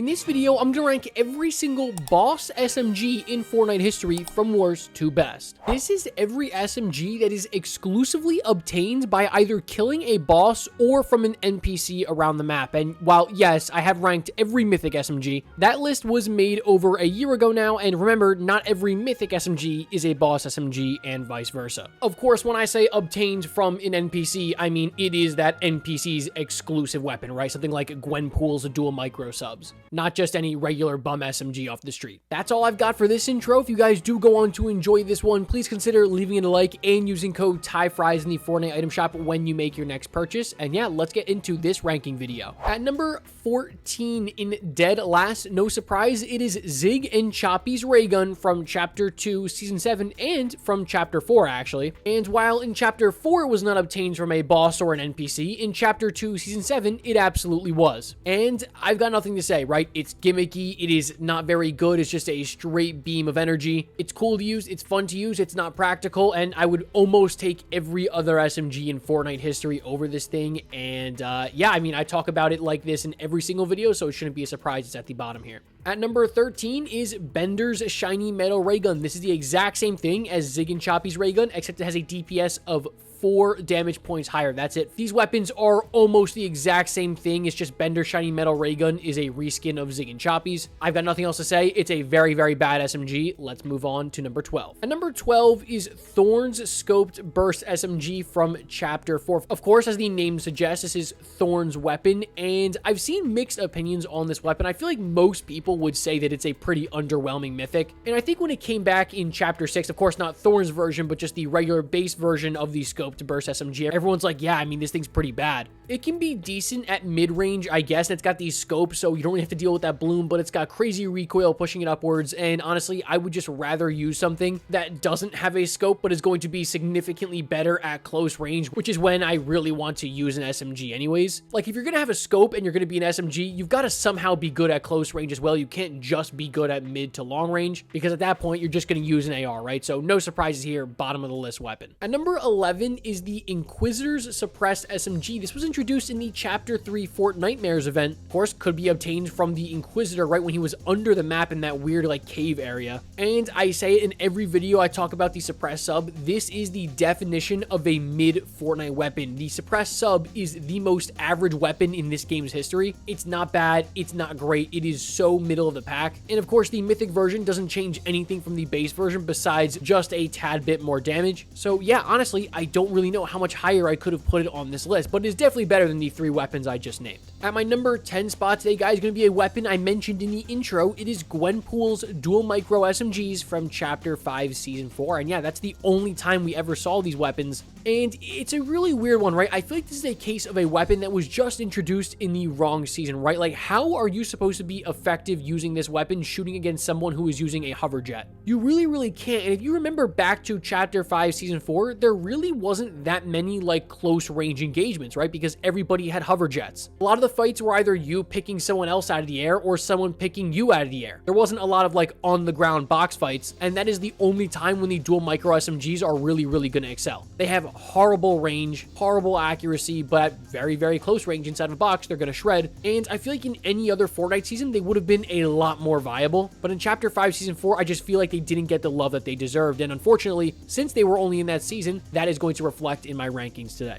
In this video, I'm gonna rank every single boss SMG in Fortnite history from worst to best. This is every SMG that is exclusively obtained by either killing a boss or from an NPC around the map. And while, yes, I have ranked every mythic SMG, that list was made over a year ago now, and remember, not every mythic SMG is a boss SMG and vice versa. Of course, when I say obtained from an NPC, I mean it is that NPC's exclusive weapon, right? Something like Gwenpool's dual micro subs. Not just any regular bum SMG off the street. That's all I've got for this intro. If you guys do go on to enjoy this one, please consider leaving it a like and using code TYFRYZ in the Fortnite item shop when you make your next purchase. And yeah, let's get into this ranking video. At number 14 in dead last, no surprise, it is Zig and Choppy's ray gun from Chapter 2, Season 7, and from Chapter 4, actually. And while in Chapter 4 it was not obtained from a boss or an NPC, in Chapter 2, Season 7, it absolutely was. And I've got nothing to say, right? It's gimmicky, it is not very good, it's just a straight beam of energy. It's cool to use, it's fun to use, it's not practical, and I would almost take every other SMG in Fortnite history over this thing. And yeah, I mean, I talk about it like this in every single video, so it shouldn't be a surprise it's at the bottom here. At number 13 is Bender's shiny metal ray gun. This is the exact same thing as Zig and Choppy's ray gun, except it has a DPS of 4 damage points higher. That's it. These weapons are almost the exact same thing. It's just Bender's shiny metal ray gun is a reskin of Zig and Choppy's. I've got nothing else to say. It's a very, very bad SMG. Let's move on to number 12. At number 12 is Thorn's scoped burst SMG from Chapter 4. Of course, as the name suggests, this is Thorn's weapon, and I've seen mixed opinions on this weapon. I feel like most people would say that it's a pretty underwhelming mythic, and I think when it came back in Chapter 6, of course not Thorn's version, but just the regular base version of the scope to burst SMG, everyone's like, yeah, I mean, this thing's pretty bad. It can be decent at mid-range, I guess, and it's got these scopes, so you don't really have to deal with that bloom, but it's got crazy recoil pushing it upwards, and honestly, I would just rather use something that doesn't have a scope, but is going to be significantly better at close range, which is when I really want to use an SMG anyways. Like, if you're gonna have a scope and you're gonna be an SMG, you've got to somehow be good at close range as well. You can't just be good at mid to long range, because at that point, you're just gonna use an AR, right? So no surprises here, bottom of the list weapon. At number 11 is the Inquisitor's suppressed SMG. This was introduced in the Chapter 3 FORTNITE event. Of course, could be obtained from the Inquisitor right when he was under the map in that weird like cave area. And I say it in every video I talk about the suppressed sub. This is the definition of a mid Fortnite weapon. The suppressed sub is the most average weapon in this game's history. It's not bad, it's not great, it is so middle of the pack. And of course, the mythic version doesn't change anything from the base version besides just a tad bit more damage. So yeah, honestly, I don't really know how much higher I could have put it on this list, but it is definitely better than the 3 weapons I just named. At my number 10 spot today, guys, is going to be a weapon I mentioned in the intro. It is Gwenpool's dual micro SMGs from Chapter 5 Season 4, and yeah, that's the only time we ever saw these weapons, and it's a really weird one, right? I feel like this is a case of a weapon that was just introduced in the wrong season, right? Like, how are you supposed to be effective using this weapon shooting against someone who is using a hover jet? You really can't, and if you remember back to Chapter 5 Season 4, there really wasn't that many like close range engagements, right? Because everybody had hover jets. A lot of the fights were either you picking someone else out of the air or someone picking you out of the air. There wasn't a lot of like on the ground box fights, and that is the only time when the dual micro SMGs are really going to excel. They have horrible range, horrible accuracy, but very close range inside of a box, they're going to shred. And I feel like in any other Fortnite season, they would have been a lot more viable. But in Chapter 5 Season 4, I just feel like they didn't get the love that they deserved. And unfortunately, since they were only in that season, that is going to reflect in my rankings today.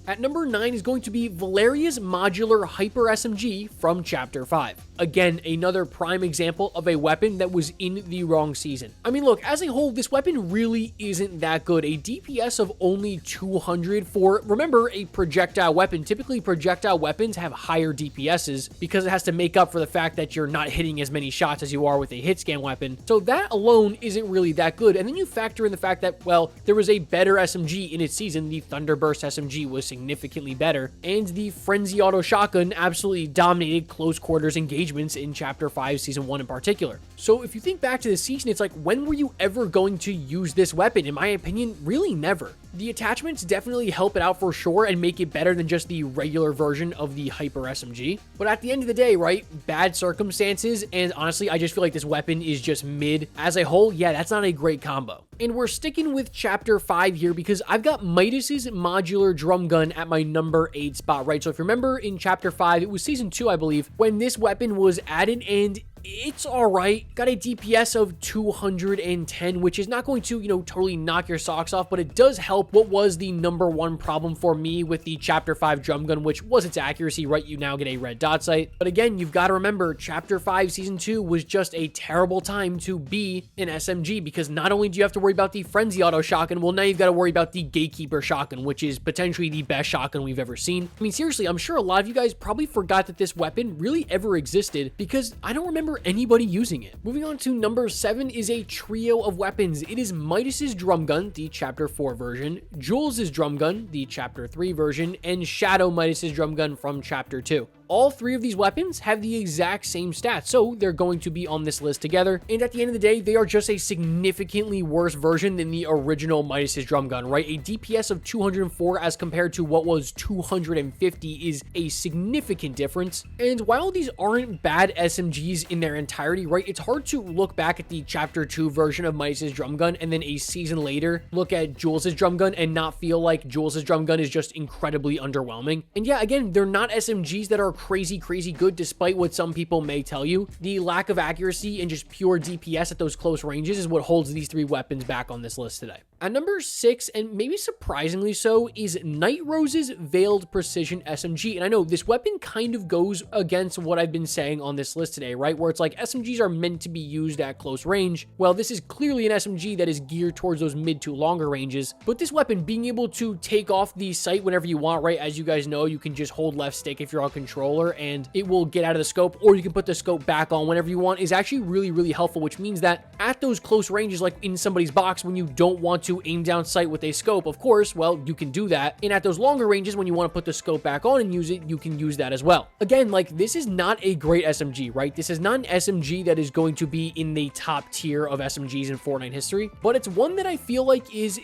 At number 9 is going to be Valeria's modular hyper SMG from Chapter 5. Again, another prime example of a weapon that was in the wrong season. I mean, look, as a whole, this weapon really isn't that good. A DPS of only 200 for, remember, a projectile weapon. Typically, projectile weapons have higher DPSs because it has to make up for the fact that you're not hitting as many shots as you are with a hit scan weapon. So that alone isn't really that good. And then you factor in the fact that, well, there was a better SMG in its season. The Thunderburst SMG was significantly better, and the Frenzy Auto Shotgun absolutely dominated close quarters engagements in Chapter 5 Season 1 in particular. So if you think back to the season, it's like, when were you ever going to use this weapon? In my opinion, really never. The attachments definitely help it out for sure and make it better than just the regular version of the Hyper SMG. But at the end of the day, right, bad circumstances, and honestly, I just feel like this weapon is just mid. As a whole, yeah, that's not a great combo. And we're sticking with chapter 5 here because I've got Midas's modular drum gun at my number 8 spot, right? So if you remember in chapter 5, it was season 2, I believe, when this weapon was added, and it's all right. Got a DPS of 210, which is not going to, totally knock your socks off, but it does help what was the number 1 problem for me with the chapter 5 drum gun, which was its accuracy, right? You now get a red dot sight. But again, you've got to remember chapter 5 season 2 was just a terrible time to be an SMG, because not only do you have to worry about the frenzy auto shotgun, well, now you've got to worry about the gatekeeper shotgun, which is potentially the best shotgun we've ever seen. I mean, seriously, I'm sure a lot of you guys probably forgot that this weapon really ever existed, because I don't remember anybody using it. Moving on to number 7 is a trio of weapons. It is Midas's drum gun, the chapter 4 version, Jules' drum gun, the chapter 3 version, and Shadow Midas's drum gun from chapter 2. All 3 of these weapons have the exact same stats, so they're going to be on this list together. And at the end of the day, they are just a significantly worse version than the original Midas's drum gun, right? A DPS of 204 as compared to what was 250 is a significant difference. And while these aren't bad SMGs in their entirety, right, it's hard to look back at the chapter 2 version of Midas's drum gun and then a season later look at Jules' drum gun and not feel like Jules' drum gun is just incredibly underwhelming. And yeah, again, they're not SMGs that are crazy good, despite what some people may tell you. The lack of accuracy and just pure DPS at those close ranges is what holds these 3 weapons back on this list today. At number 6, and maybe surprisingly so, is Night Rose's Veiled Precision SMG. And I know this weapon kind of goes against what I've been saying on this list today, right? Where it's like SMGs are meant to be used at close range. Well, this is clearly an SMG that is geared towards those mid to longer ranges. But this weapon being able to take off the sight whenever you want, right? As you guys know, you can just hold left stick if you're on controller and it will get out of the scope, or you can put the scope back on whenever you want, is actually really helpful, which means that at those close ranges, like in somebody's box, when you don't want to aim down sight with a scope, of course, well, you can do that. And at those longer ranges, when you want to put the scope back on and use it, you can use that as well. Again, like, this is not a great SMG, right? This is not an SMG that is going to be in the top tier of SMGs in Fortnite history, but it's one that I feel like is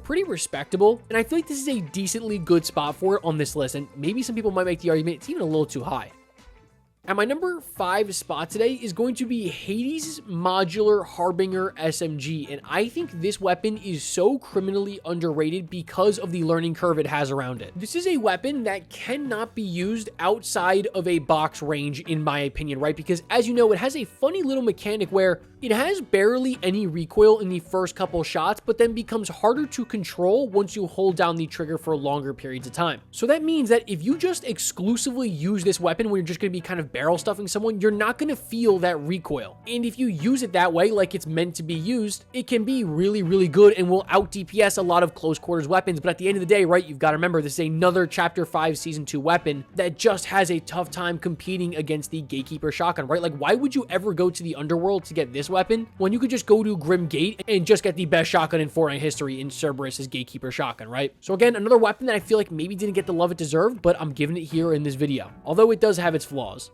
pretty respectable. And I feel like this is a decently good spot for it on this list. And maybe some people might make the argument it's even a little too high. At my number 5 spot today is going to be Hades' modular Harbinger SMG, and I think this weapon is so criminally underrated because of the learning curve it has around it. This is a weapon that cannot be used outside of a box range, in my opinion, right? Because as you know, it has a funny little mechanic where it has barely any recoil in the first couple shots, but then becomes harder to control once you hold down the trigger for longer periods of time. So that means that if you just exclusively use this weapon when you're just going to be kind of barrel stuffing someone, you're not going to feel that recoil. And if you use it that way, like it's meant to be used, it can be really good and will out DPS a lot of close quarters weapons. But at the end of the day, right, you've got to remember this is another chapter 5 season 2 weapon that just has a tough time competing against the gatekeeper shotgun, right? Like, why would you ever go to the underworld to get this weapon when you could just go to Grim Gate and just get the best shotgun in Fortnite history in Cerberus's gatekeeper shotgun, right? So again, another weapon that I feel like maybe didn't get the love it deserved, but I'm giving it here in this video, although it does have its flaws.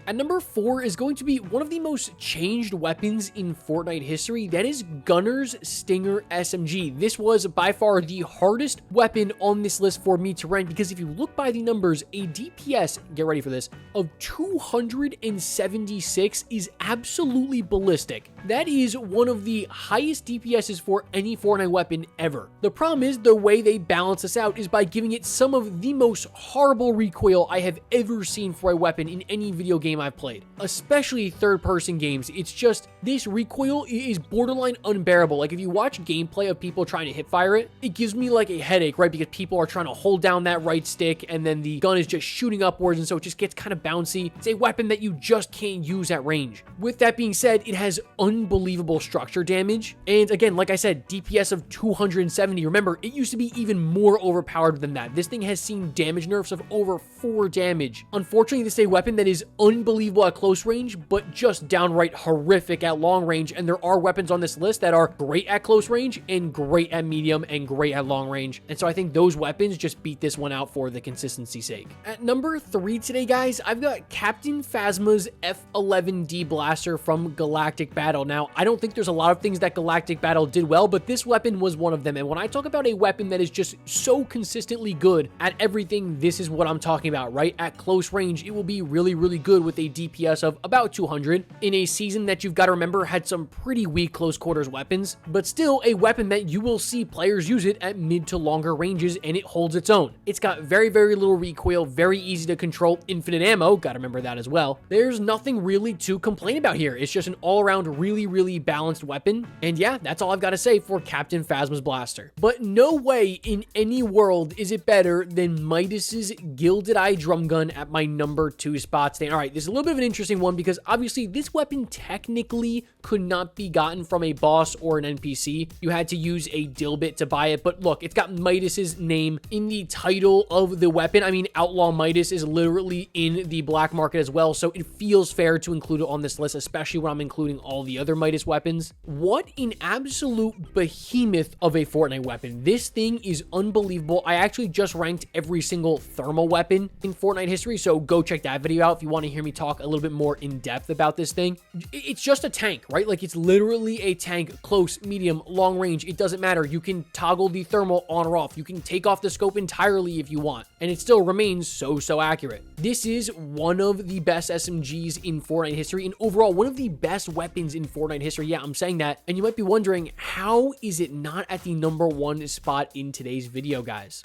At number 4 is going to be one of the most changed weapons in Fortnite history. That is Gunner's Stinger SMG. This was by far the hardest weapon on this list for me to rank, because if you look by the numbers, a DPS, get ready for this, of 276 is absolutely ballistic. That is one of the highest DPSs for any Fortnite weapon ever. The problem is the way they balance this out is by giving it some of the most horrible recoil I have ever seen for a weapon in any video game I've played, especially third-person games. It's just, this recoil is borderline unbearable. Like, if you watch gameplay of people trying to hip fire it, it gives me like a headache, right? Because people are trying to hold down that right stick and then the gun is just shooting upwards, and so it just gets kind of bouncy. It's a weapon that you just can't use at range. With that being said, it has unbelievable structure damage, and again, like I said, DPS of 270. Remember, it used to be even more overpowered than that. This thing has seen damage nerfs of over 4 damage. Unfortunately, this is a weapon that is unbelievable at close range, but just downright horrific at long range. And there are weapons on this list that are great at close range and great at medium and great at long range. And so I think those weapons just beat this one out for the consistency's sake. At number 3 today, guys, I've got Captain Phasma's F11D Blaster from Galactic Battle. Now, I don't think there's a lot of things that Galactic Battle did well, but this weapon was one of them. And when I talk about a weapon that is just so consistently good at everything, this is what I'm talking about, right? At close range, it will be really good with with a DPS of about 200 in a season that you've got to remember had some pretty weak close quarters weapons, but still a weapon that you will see players use it at mid to longer ranges, and it holds its own. It's got very, very little recoil, very easy to control, infinite ammo, gotta remember that as well. There's nothing really to complain about here. It's just an all-around really, really balanced weapon, and yeah, that's all I've got to say for Captain Phasma's blaster. But no way in any world is it better than Midas's Gilded Eye drum gun at my number 2 spot stand. All right, this is a little bit of an interesting one because obviously this weapon technically could not be gotten from a boss or an NPC. You had to use a Dilbit to buy it, but look, it's got Midas's name in the title of the weapon. I mean, Outlaw Midas is literally in the black market as well, so it feels fair to include it on this list, especially when I'm including all the other Midas weapons. What an absolute behemoth of a Fortnite weapon. This thing is unbelievable. I actually just ranked every single thermal weapon in Fortnite history, so go check that video out if you want to hear me talk a little bit more in depth about this thing. It's just a tank, right? Like, it's literally a tank, close, medium, long range. It doesn't matter. You can toggle the thermal on or off. You can take off the scope entirely if you want, and it still remains so accurate. This is one of the best SMGs in Fortnite history, and overall one of the best weapons in Fortnite history. Yeah, I'm saying that, and you might be wondering, how is it not at the number 1 spot in today's video, guys?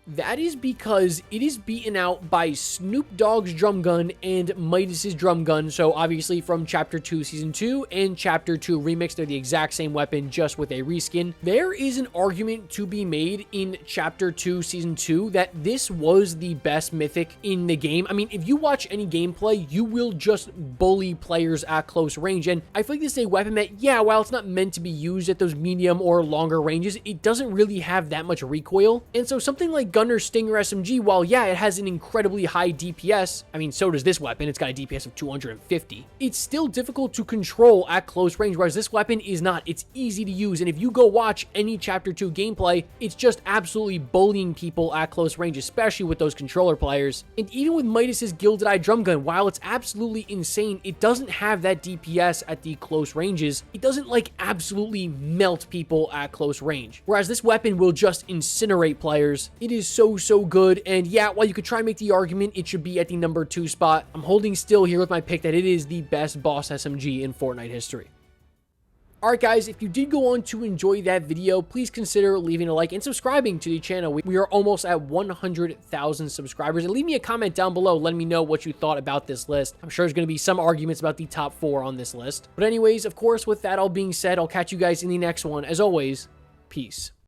That is because it is beaten out by Snoop Dogg's drum gun and Midas's drum gun. So obviously from Chapter 2 Season 2 and Chapter 2 Remix, they're the exact same weapon, just with a reskin. There is an argument to be made in Chapter 2 Season 2 that this was the best mythic in the game. I mean, if you watch any gameplay, you will just bully players at close range. And I feel like this is a weapon that, yeah, while it's not meant to be used at those medium or longer ranges, it doesn't really have that much recoil. And so something like Gunner Stinger SMG, while yeah, it has an incredibly high DPS, I mean, so does this weapon, it's got a DPS of 250, it's still difficult to control at close range, whereas this weapon is not. It's easy to use, and if you go watch any Chapter 2 gameplay, it's just absolutely bullying people at close range, especially with those controller players. And even with Midas's Gilded Eye drum gun, while it's absolutely insane, it doesn't have that DPS at the close ranges. It doesn't like absolutely melt people at close range, whereas this weapon will just incinerate players. It is so good, and yeah, while you could try and make the argument it should be at the number 2 spot, I'm holding still here with my pick that it is the best boss SMG in Fortnite history. Alright guys, if you did go on to enjoy that video, please consider leaving a like and subscribing to the channel. We are almost at 100,000 subscribers, and leave me a comment down below letting me know what you thought about this list. I'm sure there's going to be some arguments about the top 4 on this list. But anyways, of course, with that all being said, I'll catch you guys in the next one. As always, peace.